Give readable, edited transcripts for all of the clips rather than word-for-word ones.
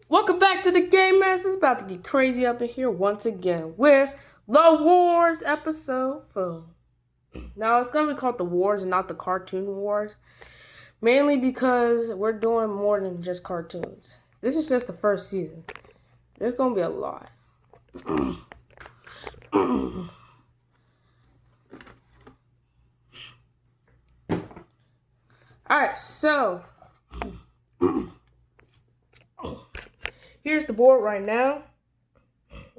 Welcome back to the Game Master. It's about to get crazy up in here once again with the Wars episode 4. Now it's gonna be called the Wars and not the Cartoon Wars, mainly because we're doing more than just cartoons. This is just the first season. There's gonna be a lot. Alright, so here's the board right now.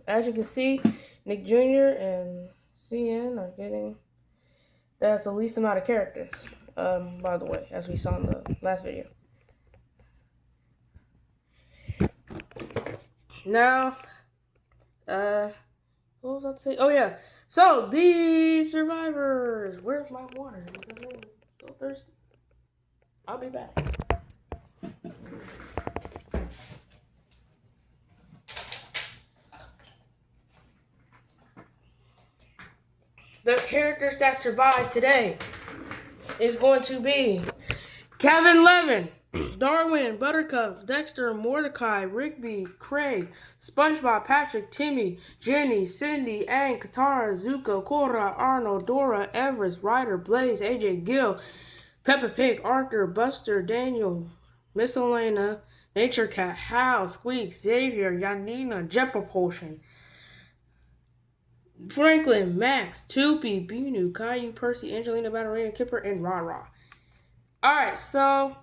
As you can see, Nick Jr. and CN are getting that's the least amount of characters. By the way, as we saw in the last video. Now, what was I to say? Oh yeah. So the survivors. Where's my water? Because I'm so thirsty. I'll be back. The characters that survived today is going to be Kevin Levin, Darwin, Buttercup, Dexter, Mordecai, Rigby, Craig, SpongeBob, Patrick, Timmy, Jenny, Cindy, Ann, Katara, Zuko, Cora, Arnold, Dora, Everest, Ryder, Blaze, AJ, Gill, Peppa Pig, Arthur, Buster, Daniel, Miss Elena, Nature Cat, Hal, Squeak, Xavier, Yanina, Jet Propulsion, Franklin, Max, Toopy, Binu, Caillou, Percy, Angelina, Ballerina, Kipper, and Rara. Alright, so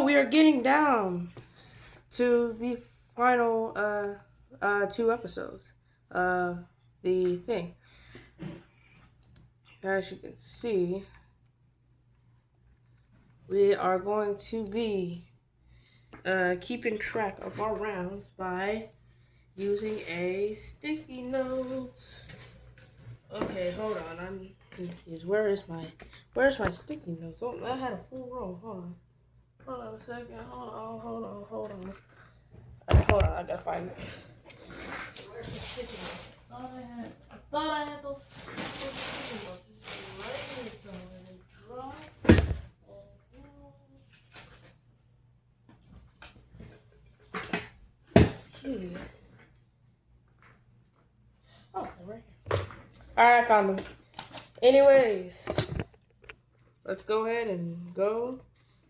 we are getting down to the final two episodes. The thing. As you can see, we are going to be keeping track of our rounds by using a sticky note. Okay, hold on. I'm confused. Where's my sticky notes? Oh, I had a full row. Hold on a second. Hold on. Hold on. I gotta find it. Where's the sticky notes? I thought I had those sticky notes. This is right here somewhere. They dropped. And oh, they're right here. Alright, I found them. Anyways, let's go ahead and go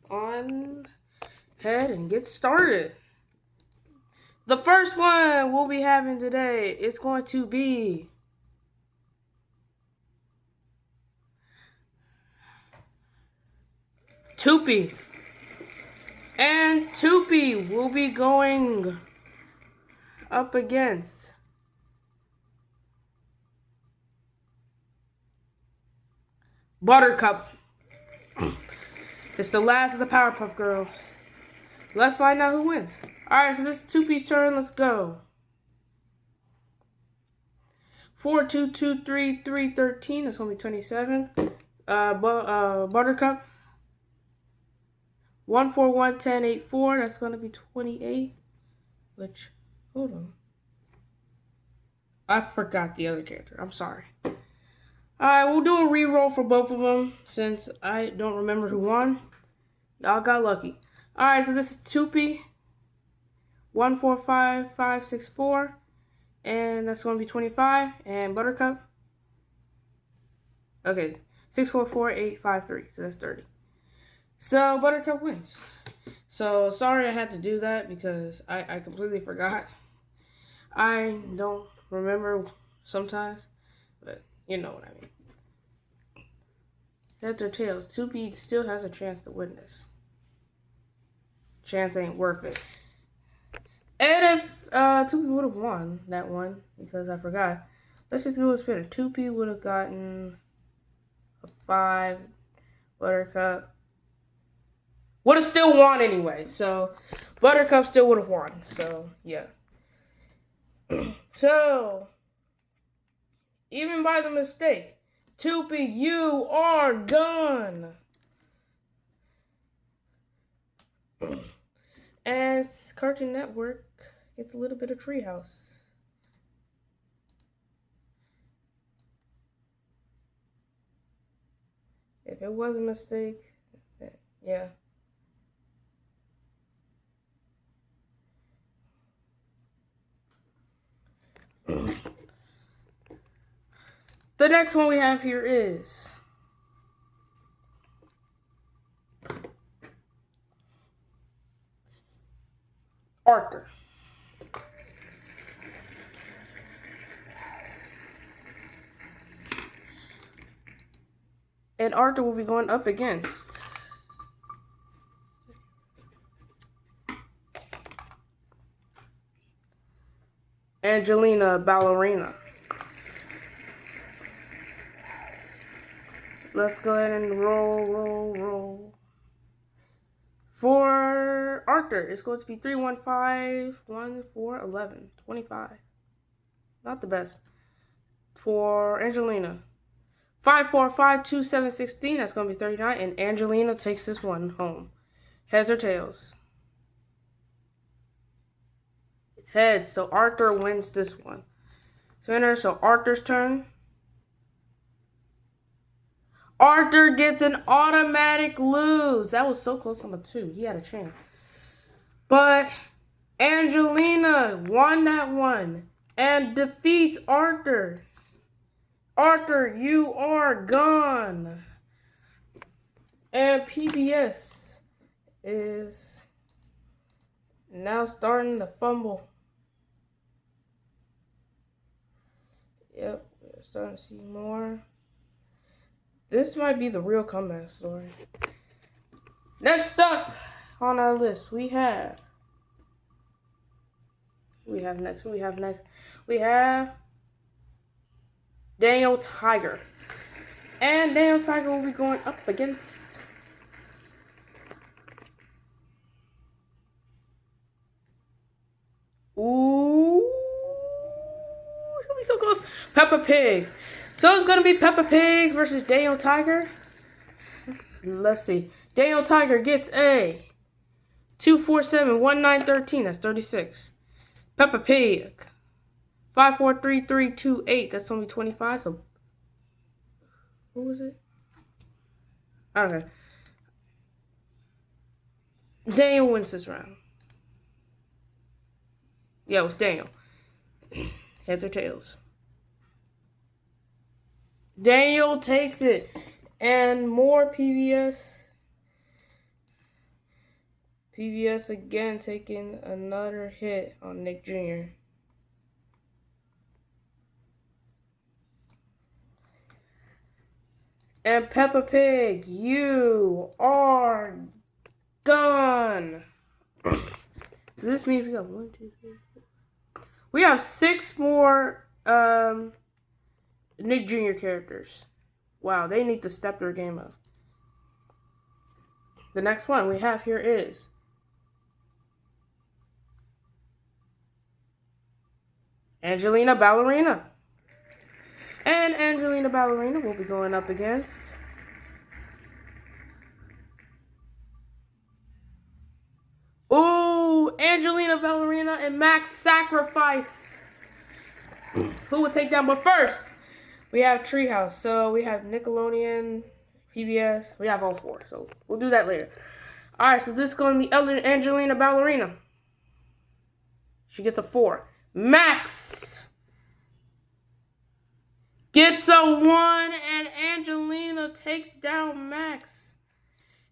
on ahead and get started. The first one we'll be having today is going to be Toopy. And Toopy will be going up against Buttercup. It's the last of the Powerpuff Girls. Let's find out who wins. Alright, so this is Toopy's turn. Let's go. 4, 2, 2, 3, 3, 13. That's only 27. Buttercup. 1, 4, 1, 10, 8, 4. That's going to be 28. Which, hold on. I forgot the other character. I'm sorry. Alright, we'll do a reroll for both of them since I don't remember who won. Y'all got lucky. Alright, so this is Toopy. 1, 4, 5, 5, 6, 4. And that's going to be 25. And Buttercup. Okay, 6, 4, 4, 8, 5, 3. So that's 30. So Buttercup wins. So sorry I had to do that because I completely forgot. I don't remember sometimes, but you know what I mean. Heads or tails, Toopy still has a chance to win this. Chance ain't worth it. And if Toopy would have won that one, because I forgot, let's just go a spinner. Toopy would have gotten a 5. Buttercup would have still won anyway. So Buttercup still would have won. So yeah. So even by the mistake, Toopy, you are done. As Cartoon Network gets a little bit of Treehouse. If it was a mistake, yeah. The next one we have here is Arthur. And Arthur will be going up against Angelina Ballerina. Let's go ahead and roll. For Arthur, it's going to be 315, 14, 11, 25. Not the best. For Angelina, 545, 27, 16. That's going to be 39. And Angelina takes this one home. Heads or tails? It's heads. So Arthur wins this one. So Arthur's turn. Arthur gets an automatic lose. That was so close on the 2. He had a chance. But Angelina won that one and defeats Arthur. Arthur, you are gone. And PBS is now starting to fumble. Yep, we're starting to see more. This might be the real comeback story. Next up on our list, we have Daniel Tiger. And Daniel Tiger will be going up against he'll be so close. Peppa Pig. So it's going to be Peppa Pig versus Daniel Tiger. Let's see. Daniel Tiger gets a 247, 1913. That's 36. Peppa Pig. 543328. That's only 25. So what was it? Okay. Daniel wins this round. Yeah, it was Daniel. Heads or tails? Daniel takes it. And more PBS. PBS again taking another hit on Nick Jr. And Peppa Pig, you are gone. This means we got 1, 2, 3, 4. We have 6 more Nick Jr. characters. Wow, they need to step their game up. The next one we have here is Angelina Ballerina. And Angelina Ballerina will be going up against Angelina Ballerina and Max Sacrifice. Who would take down? But first, we have Treehouse. So we have Nickelodeon, PBS. We have all 4. So we'll do that later. Alright, so this is going to be Angelina Ballerina. She gets a 4. Max gets a 1, and Angelina takes down Max.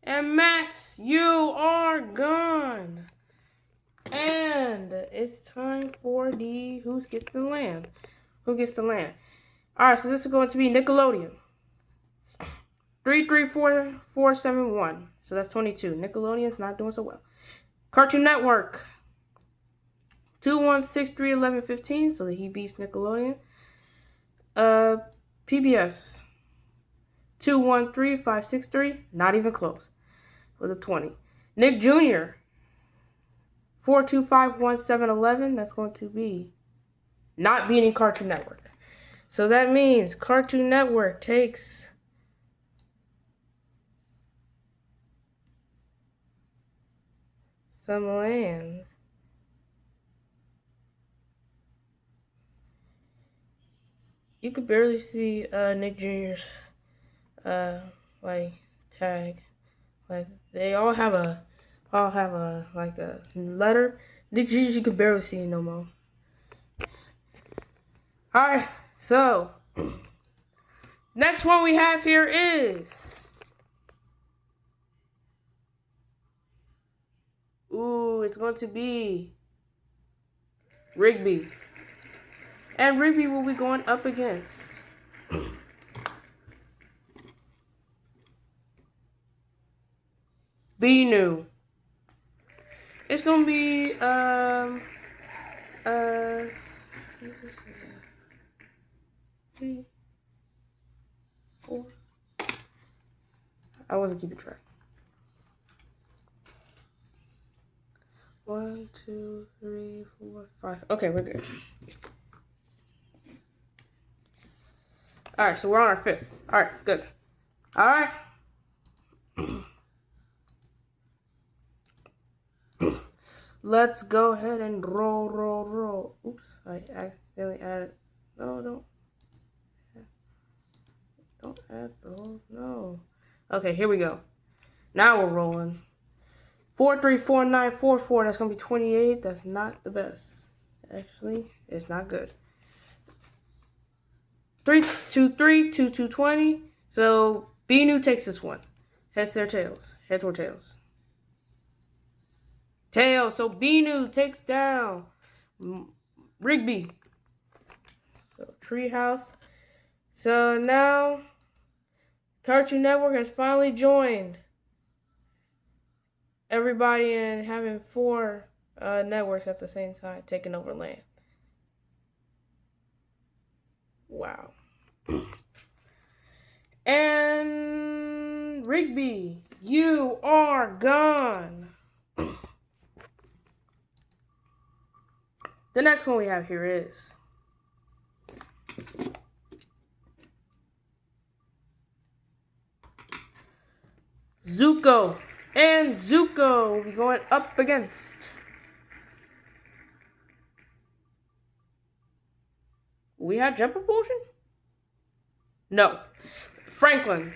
And Max, you are gone. And it's time for the Who gets the land. Alright, so this is going to be Nickelodeon. 334471. So that's 22. Nickelodeon's not doing so well. Cartoon Network. 21631115. So that he beats Nickelodeon. PBS. 213563. Not even close. With a 20. Nick Jr. 4251711. That's going to be not beating Cartoon Network. So that means Cartoon Network takes some land. You could barely see Nick Jr.'s tag. Like they all have a like a letter. Nick Jr. you could barely see no more. Alright, so next one we have here is it's going to be Rigby. And Rigby will be going up against Binu. It's gonna be Jesus, 3, 4. I wasn't keeping track. 1, 2, 3, 4, 5. Okay, we're good. Alright, so we're on our 5th. Alright, good. Alright. Let's go ahead and roll. Oops, I accidentally added. No, don't add those. No. Okay, here we go. Now we're rolling. 4, 3, 4, 9, 4, 4. That's gonna be 28. That's not the best. Actually, it's not good. 3, 2, 3, 2, 2, 20. So Binu takes this one. Heads or tails? Heads or tails? Tails. So Binu takes down Rigby. So Treehouse. So now Cartoon Network has finally joined everybody in having 4 networks at the same time taking over land. Wow. And Rigby, you are gone. The next one we have here is Zuko. And Zuko will be going up against we had Jet Propulsion? No. Franklin.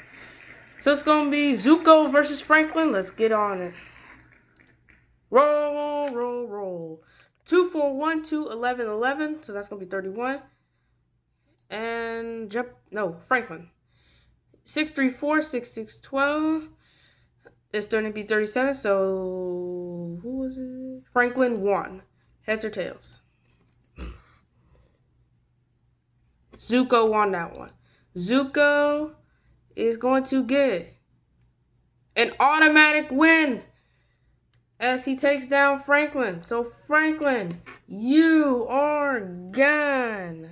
So it's going to be Zuko versus Franklin. Let's get on it. Roll. 2, 4, 1, 2, 11, 11. So that's going to be 31. And Franklin. 6, 3, 4, 6, 6, 12. It's going to be 37. So who was it? Franklin won. Heads or tails? Zuko won that one. Zuko is going to get an automatic win as he takes down Franklin. So Franklin, you are gone.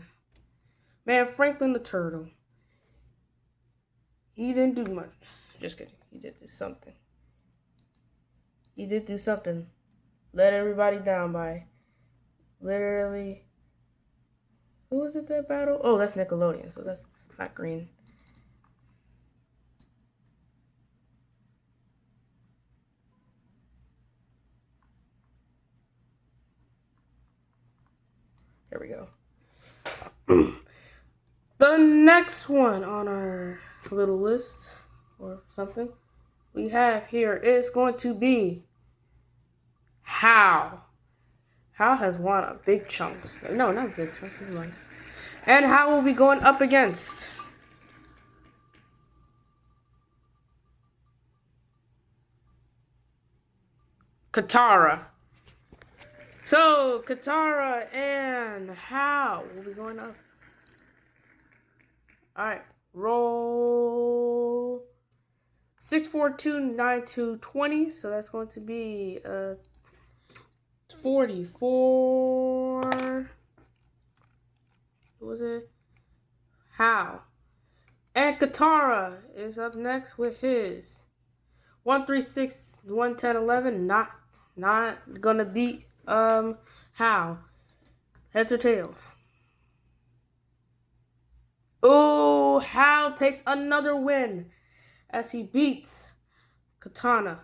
Man, Franklin the Turtle. He didn't do much. Just kidding. He did do something. Let everybody down by literally. Who was it that battle? Oh, that's Nickelodeon, so that's not green. There we go. The next one on our little list or something we have here is going to be Hal. Hal has won a big chunks. No, not big chunks. And Hal will be going up against Katara. So Katara and Hal will be going up. Alright, roll 6, 4, 2, 9, 2, 20. So that's going to be 44. What was it? Hal. And Katara is up next with his 1, 3, 6, 1, 10, 11. Not gonna beat Hal. Heads or tails? Oh, Hal takes another win as he beats Katara.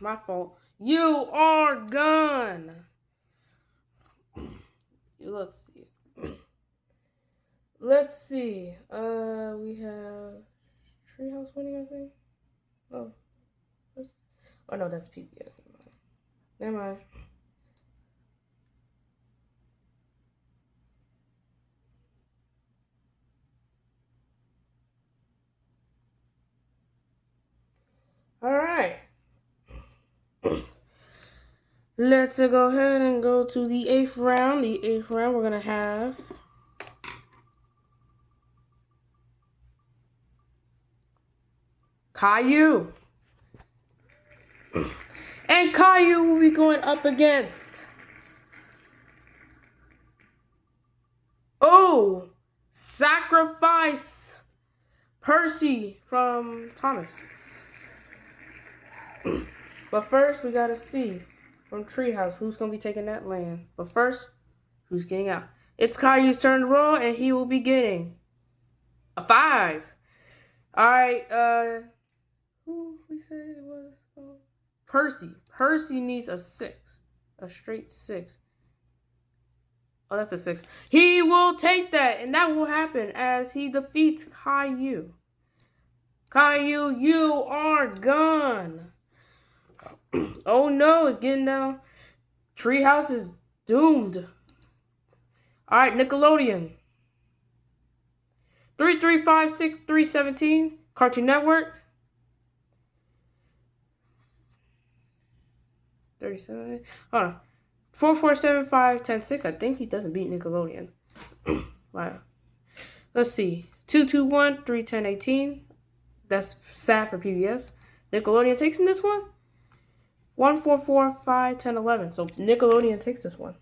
My fault. You are gone. Let's see. We have Treehouse winning, I think. Oh no, that's PBS. Never mind. Let's go ahead and go to the 8th round. The 8th round, we're going to have Caillou. And Caillou will be going up against... Oh! Sacrifice! Percy from Thomas. But first, we got to see from Treehouse who's going to be taking that land. But first, who's getting out? It's Caillou's turn to roll, and he will be getting a 5. Alright, who we said it was? Percy. Percy needs a 6. A straight 6. Oh, that's a 6. He will take that, and that will happen as he defeats Caillou. Caillou, you are gone. Oh no, it's getting down. Treehouse is doomed. Alright, Nickelodeon. 3356317. Cartoon Network. 37. Hold on. 4475106. I think he doesn't beat Nickelodeon. Wow. Let's see. 2213118. That's sad for PBS. Nickelodeon takes in this one. 14451011. So Nickelodeon takes this one.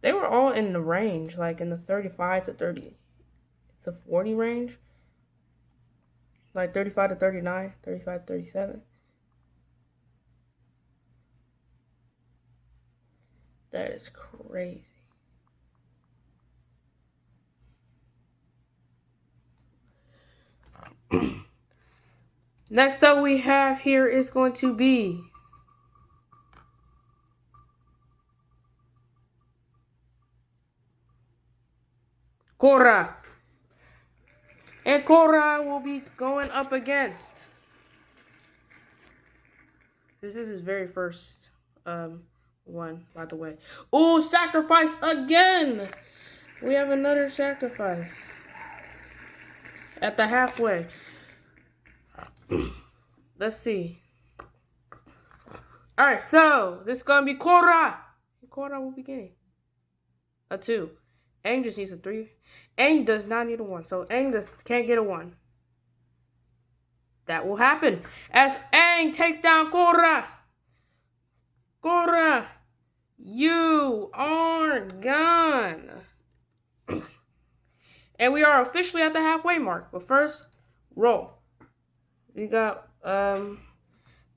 They were all in the range, like in the 35 to 30 to 40 range. Like 35 to 39, 35 to 37. That is crazy. Next up we have here is going to be Korra. And Korra will be going up against... This is his very first one, by the way. Ooh, sacrifice again! We have another sacrifice. At the halfway. Let's see. Alright, so this is gonna be Korra. Korra will be getting a 2. Aang just needs a 3. Aang does not need a 1, so Aang can't get a 1. That will happen as Aang takes down Korra. Korra, you are gone. And we are officially at the halfway mark. But first, roll. We got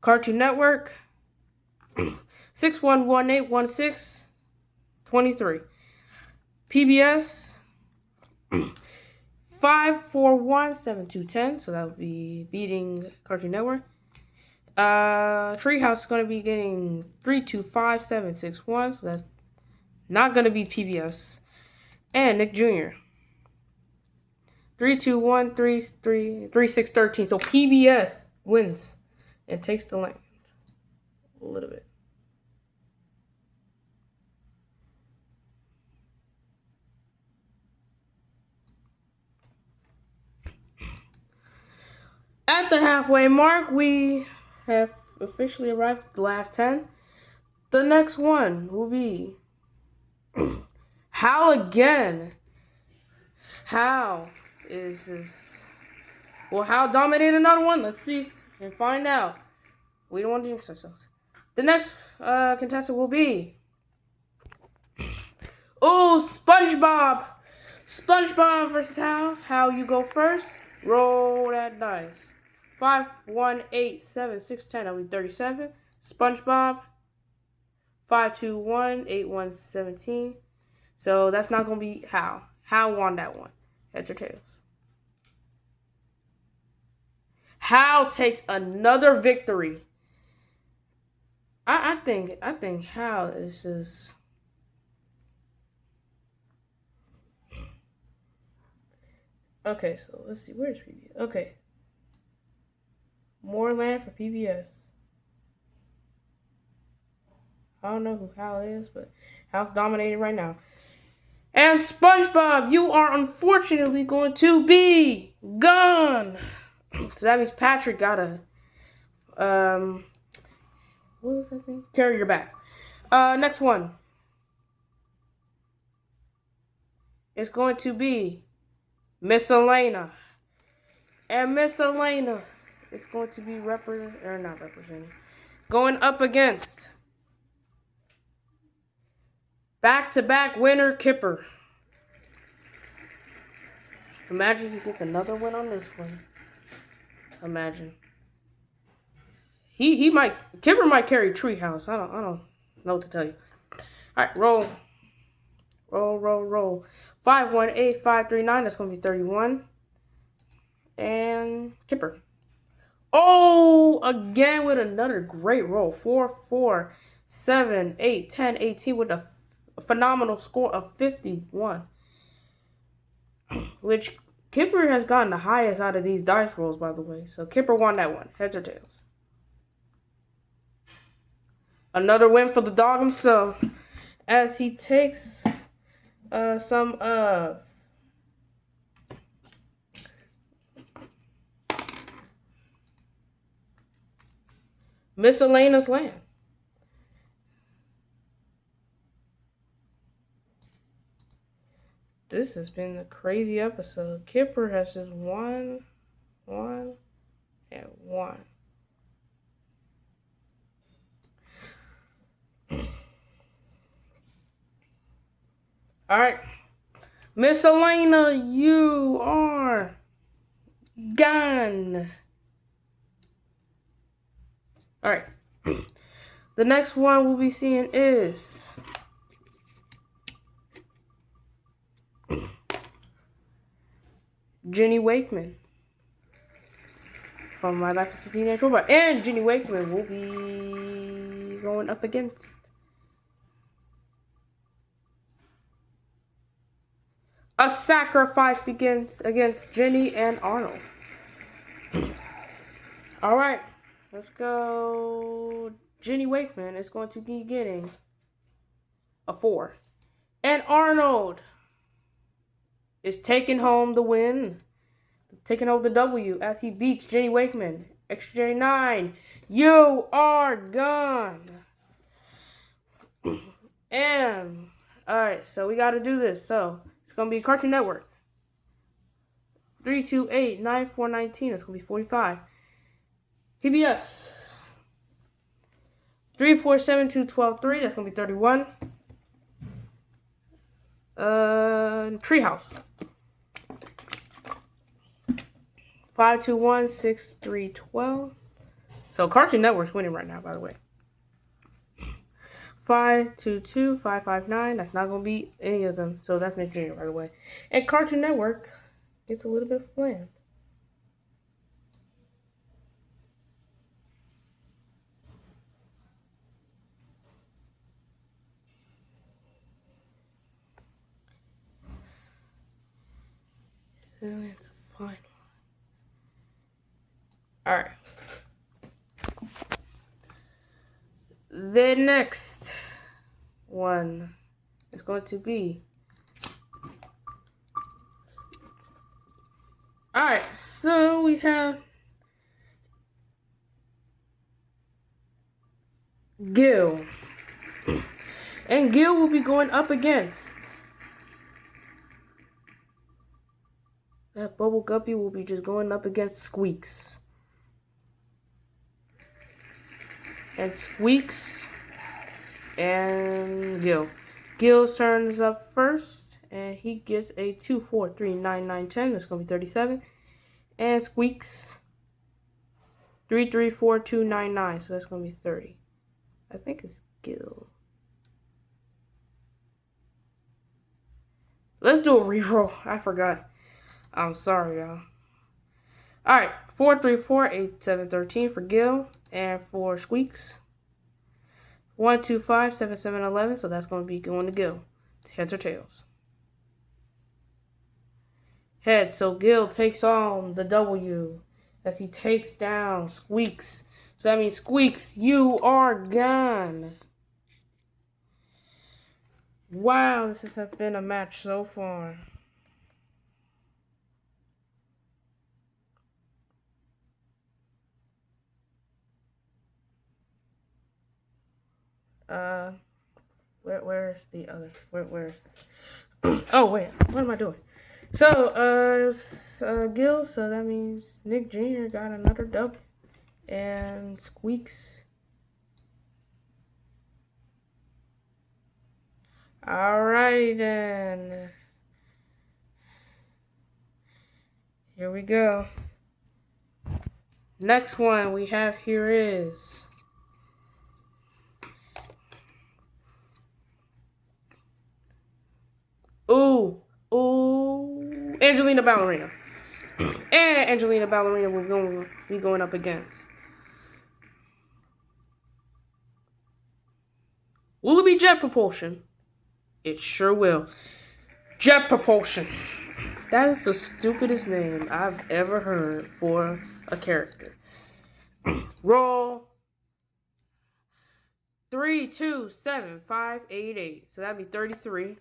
Cartoon Network 61181623. PBS 5417210. So that would be beating Cartoon Network. Treehouse is going to be getting 325761. So that's not going to be PBS. And Nick Jr. 321333613. So PBS wins and takes the land a little bit. At the halfway mark, we have officially arrived at the last 10. The next one will be Hal again. Hal is this. Will Hal dominate another one? Let's see and find out. We don't want to jinx ourselves. The next contestant will be SpongeBob. SpongeBob versus Hal. Hal, you go first. Roll that dice. 51871610. That'll be 37. SpongeBob 5218117. So that's not gonna be Hal. Hal won that one. Heads or tails? Hal takes another victory. I think Hal is just... Okay, so let's see. Where's PBS? Okay. More land for PBS. I don't know who Hal is, but Hal's dominating right now. And SpongeBob, you are unfortunately going to be gone. So that means Patrick got a what was that thing? Carry your back. Next one is going to be Miss Elena. And Miss Elena is going to be not representing. Going up against back-to-back winner Kipper. Imagine he gets another win on this one. Imagine. Kipper might carry Treehouse. I don't know what to tell you. Alright, roll. Roll. 518539, that's gonna be 31. And Kipper. Oh, again with another great roll. 4, 4, 7, 8, 10, 18 with a phenomenal score of 51. Which Kipper has gotten the highest out of these dice rolls, by the way. So Kipper won that one. Heads or tails? Another win for the dog himself. As he takes some of Miss Elena's land. This has been a crazy episode. Kipper has just won, and won. All right, Miss Elena, you are gone. All right, the next one we'll be seeing is Jenny Wakeman from My Life as a Teenage Robot. And Jenny Wakeman will be going up against a sacrifice begins against Jenny and Arnold. All right, let's go. Jenny Wakeman is going to be getting a 4. And Arnold is taking home the win. Taking home the W as he beats Jenny Wakeman. XJ9, you are gone. And, alright, so we got to do this. So, it's going to be Cartoon Network. 3289419, that's going to be 45. PBS. 3472123, that's going to be 31. Treehouse. 5216312. So Cartoon Network's winning right now, by the way. 522559. That's not gonna be any of them. So that's Nick Jr., by the way. And Cartoon Network gets a little bit of land. Alright. The next one is going to be. Alright, so we have Gil. And Gil will be going up against. That Bubble Guppy will be just going up against Squeaks. And Squeaks and Gil. Gil turns up first, and he gets a 2, 4, 3, 9, 9, 10. That's going to be 37. And Squeaks 3, 3, 4, 2, 9, 9. So that's going to be 30. I think it's Gil. Let's do a reroll. I forgot. I'm sorry, y'all. Alright, 4, 3, 4, 8, 7, 13 for Gil. And for Squeaks, 1, 2, 5, 7, 7, 11. So that's going to be going to Gil. Heads or tails? Heads. So Gil takes on the W as he takes down Squeaks. So that means Squeaks, you are gone. Wow, this has been a match so far. Where's the other? Where's? Oh wait, what am I doing? So Gil. So that means Nick Jr. got another dub, and Squeaks. Alrighty then. Here we go. Next one we have here is Angelina Ballerina. And Angelina Ballerina will be going up against. Will it be Jet Propulsion? It sure will. Jet Propulsion. That is the stupidest name I've ever heard for a character. Roll 3, 2, 7, 5, 8, 8. So that'd be 33.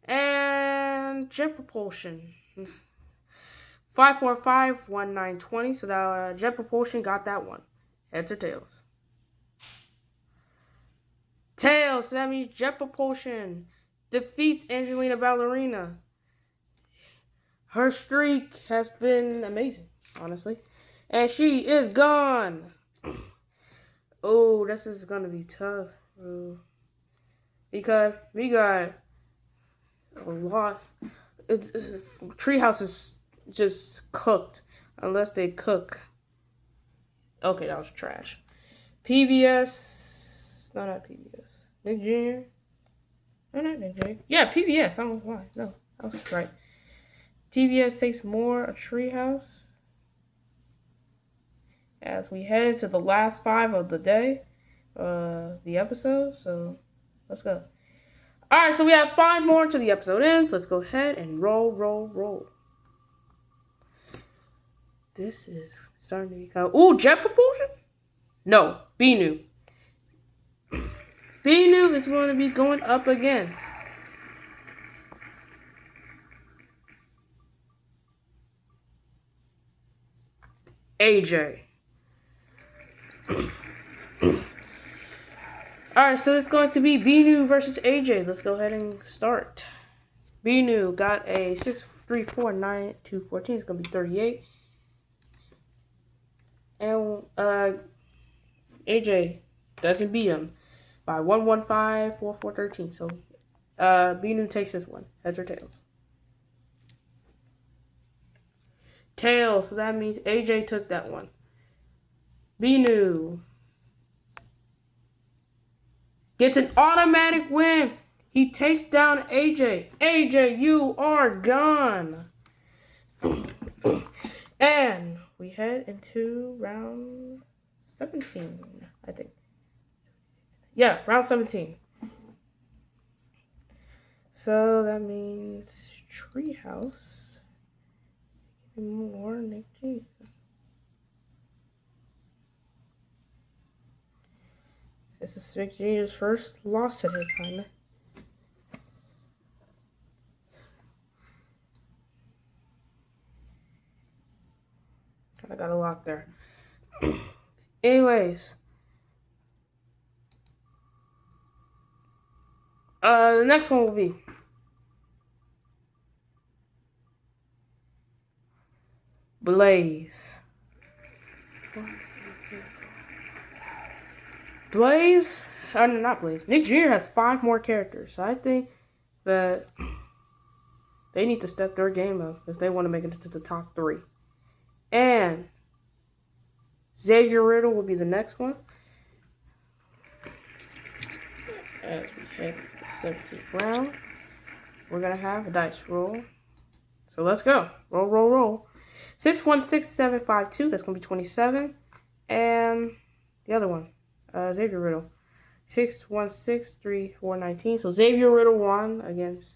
And Jet Propulsion. 5, 4, 5, 1, 9, 20. So that Jet Propulsion got that one. Heads or tails? Tails. So that means Jet Propulsion defeats Angelina Ballerina. Her streak has been amazing, honestly. And she is gone. Oh, this is going to be tough. Because we got a lot. Treehouse is just cooked. Unless they cook. Okay, that was trash. PBS. No, not PBS. Nick Jr. No, not Nick Jr. Yeah, PBS. I don't know why. No, I was right. PBS takes more a Treehouse. As we head to the last 5 of the day, the episode. So let's go. All right, so we have 5 more to the episode ends. Let's go ahead and roll. This is starting to become... Ooh, Jet Propulsion? No, Binu. Binu is going to be going up against... AJ. Alright, so it's going to be Binu versus AJ. Let's go ahead and start. Binu got a 634, 9, 2, 14. It's going to be 38. And AJ doesn't beat him by 115, 4, 4, 13. So Binu takes this one. Heads or tails? Tails. So that means AJ took that one. Binu gets an automatic win. He takes down AJ. AJ, you are gone. And we head into round 17, I think. Yeah, round 17. So that means Treehouse. More Nick Jr. This is Nick Jr.'s first loss today, kinda. I got a lock there. Anyways. The next one will be Blaze. Blaze? No, not Blaze. Nick Jr. has 5 more characters. So I think that they need to step their game up if they want to make it to the top 3. And Xavier Riddle will be the next one. As we head to the 17th round, we're going to have a dice roll. So let's go. Roll. 616752. That's going to be 27. And the other one, Xavier Riddle. 6163, 19. So Xavier Riddle won against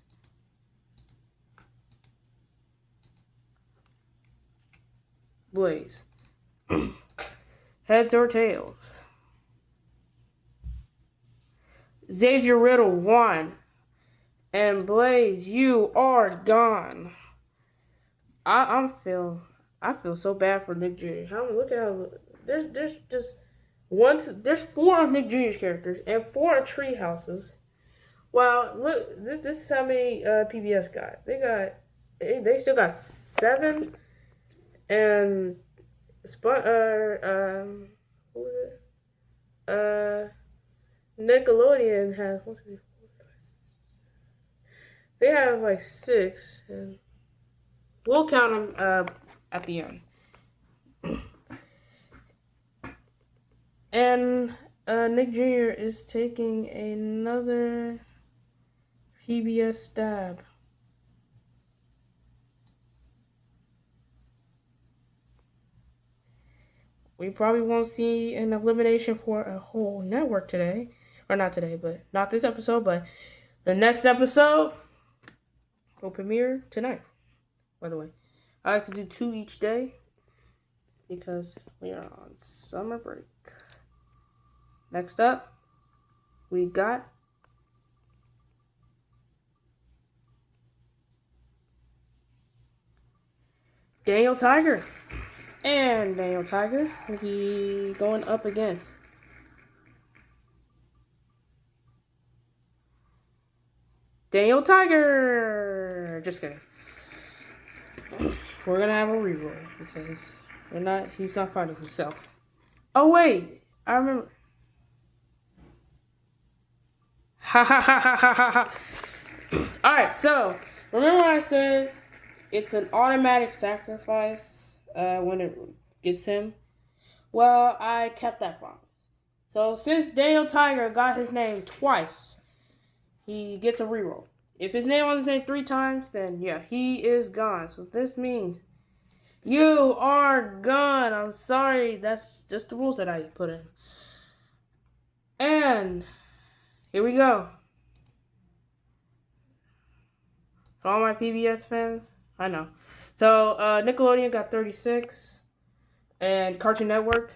Blaze. Heads or tails? Xavier Riddle won. And Blaze, you are gone. I feel so bad for Nick Jr. Look at how there's 4 of Nick Jr.'s characters and 4 Treehouses. Well, look, this is how many PBS got. They still got 7, and who was it? Nickelodeon has 1, 2, 3, 4, 5. They have like 6, and we'll count them at the end. And Nick Jr. is taking another PBS stab. We probably won't see an elimination for a whole network today. Or not today, but not this episode, but the next episode will premiere tonight, by the way. I like to do 2 each day because we are on summer break. Next up, we got Daniel Tiger. And Daniel Tiger will be going up against Daniel Tiger. Just kidding. We're gonna have a reroll because he's not fighting himself. Oh wait, I remember. Ha ha ha ha ha ha. Alright, so remember I said it's an automatic sacrifice when it gets him? Well, I kept that promise. So since Daniel Tiger got his name twice, he gets a reroll. If his name was his name 3 times, then yeah, he is gone. So this means you are gone. I'm sorry. That's just the rules that I put in. And here we go. For all my PBS fans, I know. So Nickelodeon got 36. And Cartoon Network,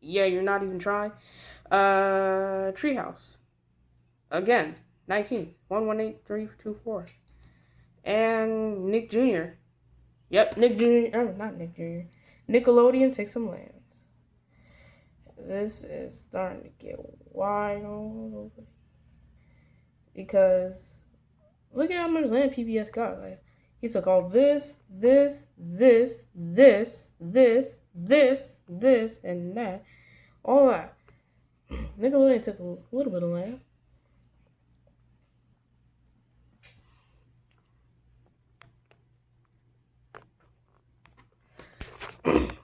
yeah, you're not even trying. Treehouse, again, 19. 1, 1, 8, 3, 2, 4. And Nick Jr. Yep, Nick Jr. Oh, not Nick Jr. Nickelodeon takes some lands. This is starting to get wild. Because look at how much land PBS got. Like, he took all this, and that. All that. Nickelodeon took a little bit of land.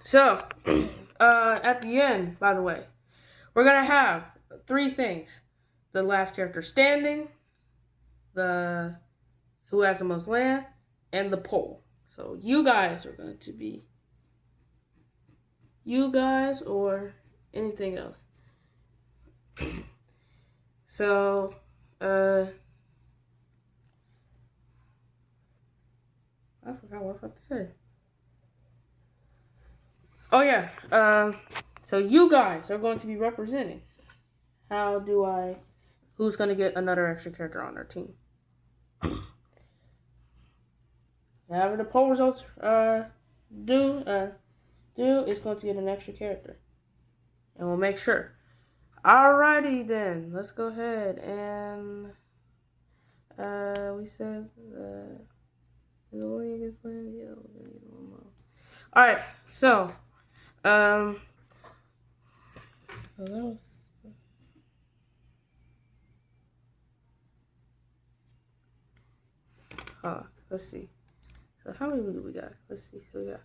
So, at the end, by the way, we're going to have 3 things. The last character standing, the who has the most land, and the poll. So you guys are going to be you guys or anything else. So, I forgot what I was about to say. Oh yeah. So you guys are going to be representing. Who's going to get another extra character on their team? However the poll results do is going to get an extra character. And we'll make sure. Alrighty then. Let's go ahead and we said alright, so let's see. So how many do we got? Let's see. So we got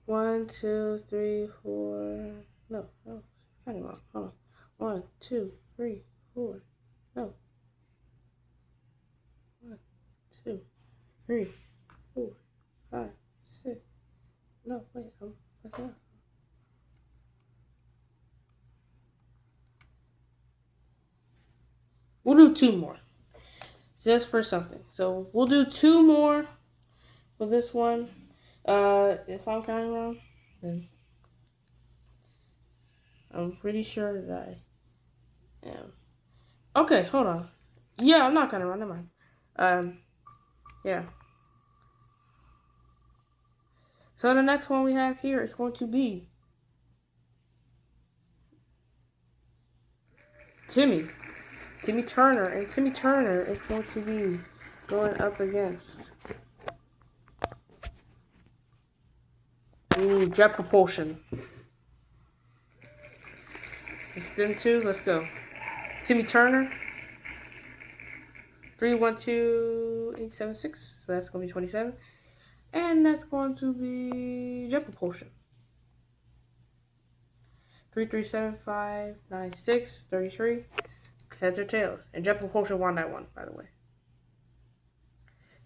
1, 2, 3, 4. No. Hold on. 1, 2, 3, 4. No. 1, 2, 3, 4, 5, 6. No, wait. What's that? We'll do 2 more. Just for something. So we'll do 2 more for this one. If I'm counting wrong, then I'm pretty sure that I am. Okay, hold on. Yeah, I'm not counting wrong. Never mind. Yeah. So the next one we have here is going to be Timmy Turner, and Timmy Turner is going to be going up against Jet Propulsion. It's them two. Let's go. Timmy Turner. 312876. So that's going to be 27. And that's going to be Jet Propulsion. 337596 33. Heads or tails. And Jet Propulsion won that one, by the way.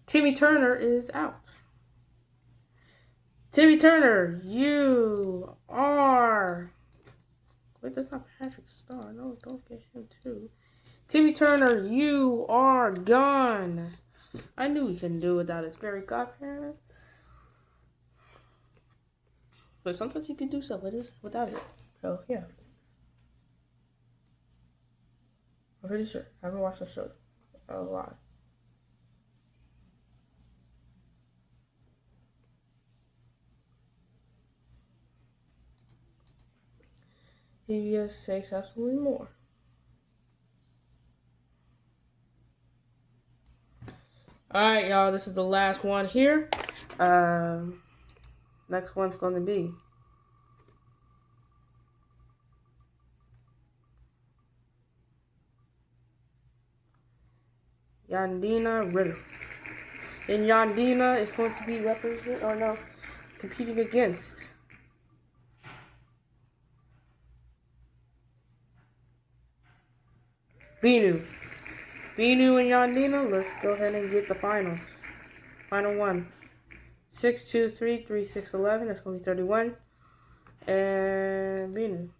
Timmy Turner is out. Timmy Turner, you are... Wait, that's not Patrick Star. No, don't get him too. Timmy Turner, you are gone. I knew he couldn't do it without his fairy godparents. But sometimes he could do stuff without it. So, yeah. I'm pretty sure. I haven't watched the show a lot. PBS 6 absolutely more. Alright, y'all. This is the last one here. Next one's going to be Yandina Ritter. And Yandina is going to be competing against Binu. Binu and Yandina, let's go ahead and get the finals. Final one. 623 3611, that's going to be 31. And Binu.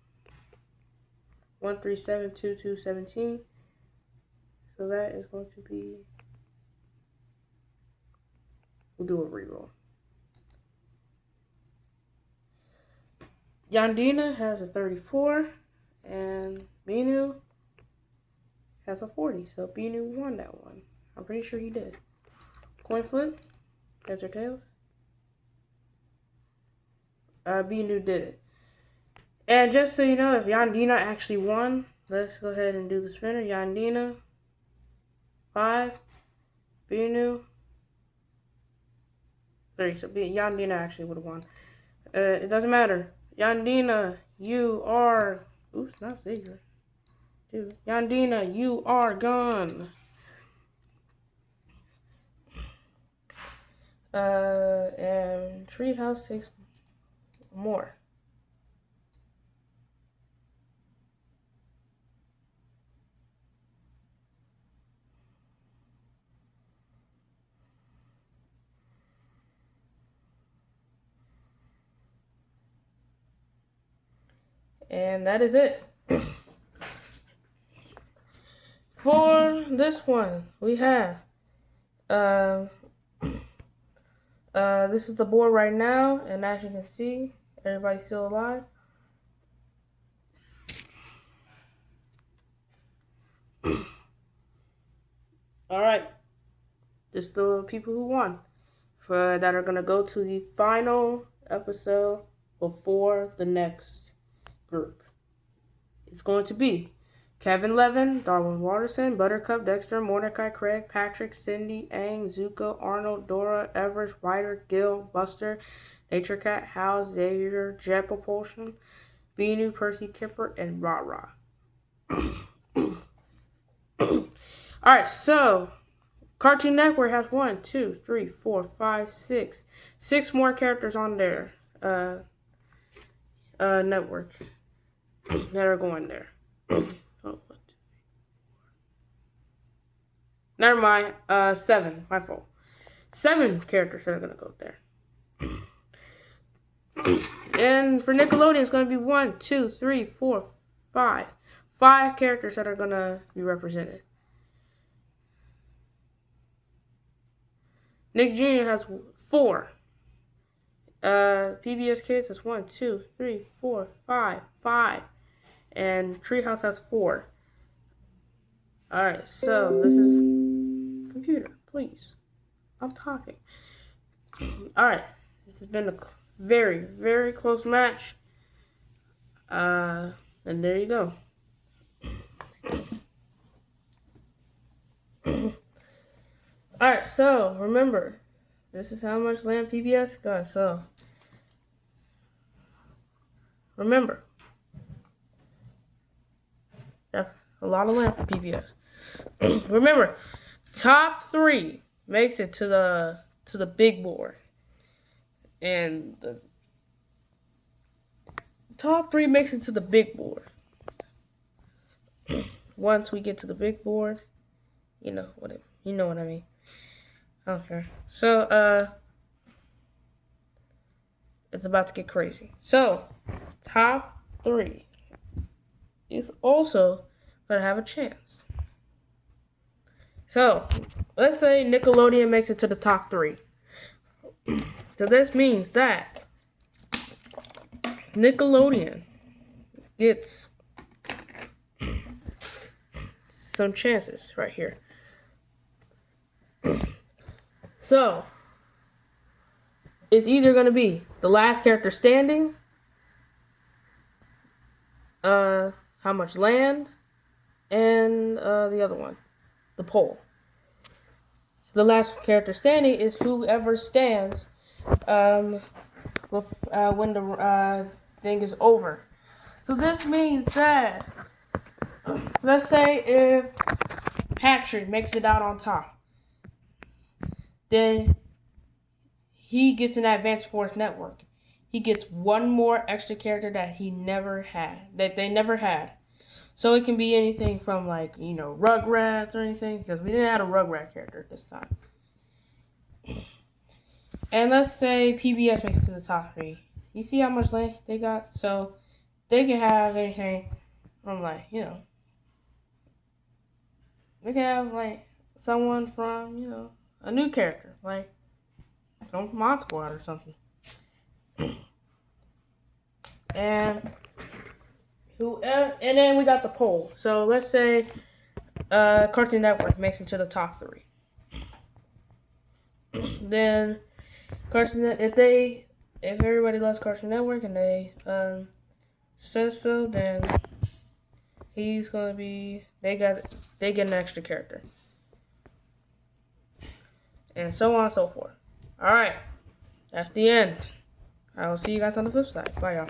137 2217. So that is going to be... We'll do a reroll. Yandina has a 34, and Binu has a 40. So Binu won that one. I'm pretty sure he did. Coin flip. Heads or tails? Binu did it. And just so you know, if Yandina actually won, let's go ahead and do the spinner. Yandina, 5. Binu, 3. So Yandina actually would have won. It doesn't matter. Yandina, you are... Oops, not Xavier. Dude. Yandina, you are gone. And Treehouse takes more. And that is it. For this one, we have this is the board right now, and as you can see, everybody's still alive. All right, this is the people who won that are gonna go to the final episode before the next group. It's going to be Kevin Levin, Darwin Watterson, Buttercup, Dexter, Mordecai, Craig, Patrick, Cindy, Aang, Zuko, Arnold, Dora, Everett, Ryder, Gil, Buster, Nature Cat, Hal, Xavier, Jet Propulsion, Binu, Percy, Kipper, and Ra-Ra. Alright, so Cartoon Network has 1, 2, 3, 4, 5, 6. 6 more characters on their network that are going there. Never mind. 7. My fault. 7 characters that are gonna go there. And for Nickelodeon, it's gonna be 1, 2, 3, 4, 5. 5 characters that are gonna be represented. Nick Jr. has 4. PBS Kids has 1, 2, 3, 4, 5. 5. And Treehouse has 4. Alright, so this is... Computer, please. I'm talking. Alright, this has been very, very close match. And there you go. Alright, so remember, this is how much land PBS got. So remember, that's a lot of land for PBS. Remember, top 3 makes it to the big board. And the top 3 makes it to the big board. Once we get to the big board, you know what I mean. I don't care. So it's about to get crazy. So top 3 is also gonna have a chance. So let's say Nickelodeon makes it to the top 3. So this means that Nickelodeon gets some chances right here. So it's either going to be The Last Character Standing, How Much Land, and the other one, The Pole. The Last Character Standing is whoever stands when the thing is over. So this means that, let's say if Patrick makes it out on top, then he gets an Advance Force Network. He gets one more extra character that they never had. So it can be anything from Rugrats or anything, because we didn't have a Rugrat character this time. And let's say PBS makes it to the top 3. You see how much land they got? So they can have anything from they can have someone from, a new character, from Mod Squad or something. And then we got the poll. So let's say Cartoon Network makes it to the top 3. Then if everybody loves Cartoon Network and they says so, then they get an extra character. And so on and so forth. Alright. That's the end. I will see you guys on the flip side. Bye, y'all.